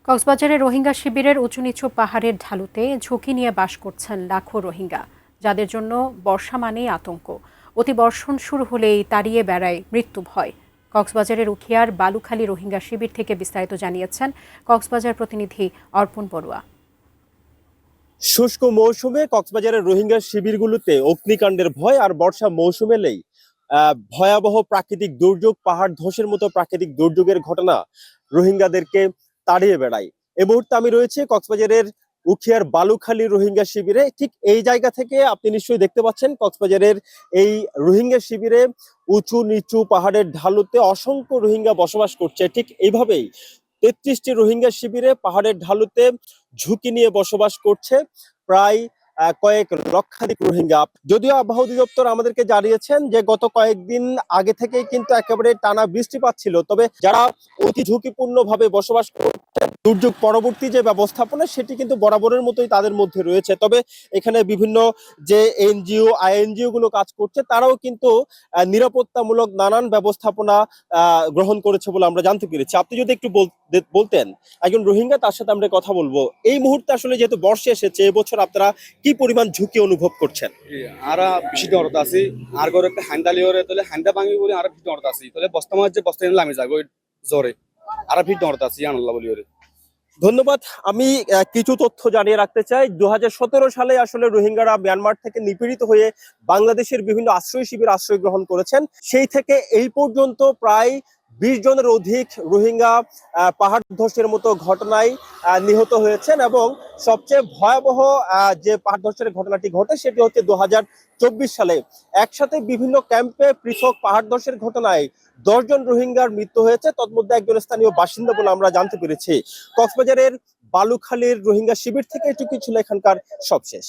কক্সবাজারের রোহিঙ্গা শিবিরের উঁচু নিচু পাহাড়ের ঢালুতে ঝুঁকি নিয়ে বাস করছেন লাখো রোহিঙ্গা, যাদের জন্য বর্ষা মানেই আতঙ্ক। অতিবর্ষণ শুরু হলেই তাড়িয়ে বেড়ায় মৃত্যু ভয়। কক্সবাজারের উখিয়ার বালুখালী রোহিঙ্গা শিবির থেকে বিস্তারিত জানিয়েছেন কক্সবাজার প্রতিনিধি অর্পণ বড়ুয়া। শুষ্ক মৌসুমে কক্সবাজারের রোহিঙ্গা শিবিরগুলোতে অগ্নিকাণ্ডের ভয়, আর বর্ষা মৌসুম এলেই ভয়াবহ প্রাকৃতিক দুর্যোগ, পাহাড় ধসের মতো প্রাকৃতিক দুর্যোগের ঘটনা রোহিঙ্গাদেরকে তাড়িয়ে বেড়ায়। এই মুহূর্তে আমি রয়েছে কক্সবাজারের উখিয়ার বালুখালী রোহিঙ্গা শিবিরে। ঠিক এই জায়গা থেকে আপনি নিশ্চয়ই দেখতে পাচ্ছেন কক্সবাজারের এই রোহিঙ্গা শিবিরে উঁচু নিচু পাহাড়ের ঢালুতে অসংখ্য রোহিঙ্গা বসবাস করছে। ঠিক এইভাবেই ৩৩টি রোহিঙ্গা শিবিরে পাহাড়ের ঢালুতে ঝুঁকি নিয়ে বসবাস করছে প্রায় কয়েক লক্ষাধিক রোহিঙ্গা। যদিও আবহাওয়া অধিদপ্তর আমাদেরকে জানিয়েছেন যে গত কয়েকদিন আগে থেকেই কিন্তু একেবারে টানা বৃষ্টিপাত ছিল, তবে যারা অতি ঝুঁকিপূর্ণ ভাবে বসবাস করছেন, দুর্যোগ পরবর্তী যে ব্যবস্থাপনা সেটি কিন্তু বরাবরের মতোই তাদের মধ্যে রয়েছে। তবে এখানে বিভিন্ন যে এনজিও আইএনজিও গুলো কাজ করছে, তারাও কিন্তু নিরাপত্তামূলক নানান ব্যবস্থাপনা গ্রহণ করেছে বলে আমরা জানতে পেরেছি। আপনি যদি একটু বলতেন, একজন রোহিঙ্গা, তার সাথে আমরা কথা বলবো। এই মুহূর্তে আসলে যেহেতু বর্ষা এসেছে, এবছর আপনারা কি পরিমাণ ঝুঁকি অনুভব করছেন? আরা বেশি দরদ আছে আর করে একটা হান্ডালি ওরে তাহলে হান্ডা ভাঙি বলে আরা বেশি দরদ আছে তাহলে বস্তা মাছ যে বস্তা এনে লামে যাবে ওই জ্বরে আরা বেশি দরদ আছে আনাল্লাহ বলি ওরে। ধন্যবাদ। আমি কিছু তথ্য জানিয়ে রাখতে চাই। ২০১৭ সালে আসলে রোহিঙ্গারা মিয়ানমার থেকে নিপীড়িত হয়ে বাংলাদেশের বিভিন্ন আশ্রয় শিবির আশ্রয় গ্রহণ করেছেন। সেই থেকে এই পর্যন্ত প্রায় ২০ জনের অধিক রোহিঙ্গা পাহাড় ধসের মতো ঘটনায় নিহত হয়েছেন, এবং সবচেয়ে ভয়াবহ যে পাহাড় ধসের ঘটনাটি ঘটে সেটি হচ্ছে ২০২৪ সালে। একসাথে বিভিন্ন ক্যাম্পে পৃথক পাহাড় ধসের ঘটনায় ১০ জন রোহিঙ্গার মৃত্যু হয়েছে, তন্মধ্যে একজন স্থানীয় বাসিন্দা বলে আমরা জানতে পেরেছি। কক্সবাজারের বালুখালীর রোহিঙ্গা শিবির থেকে এটুকুই ছিল এখানকার সবশেষ।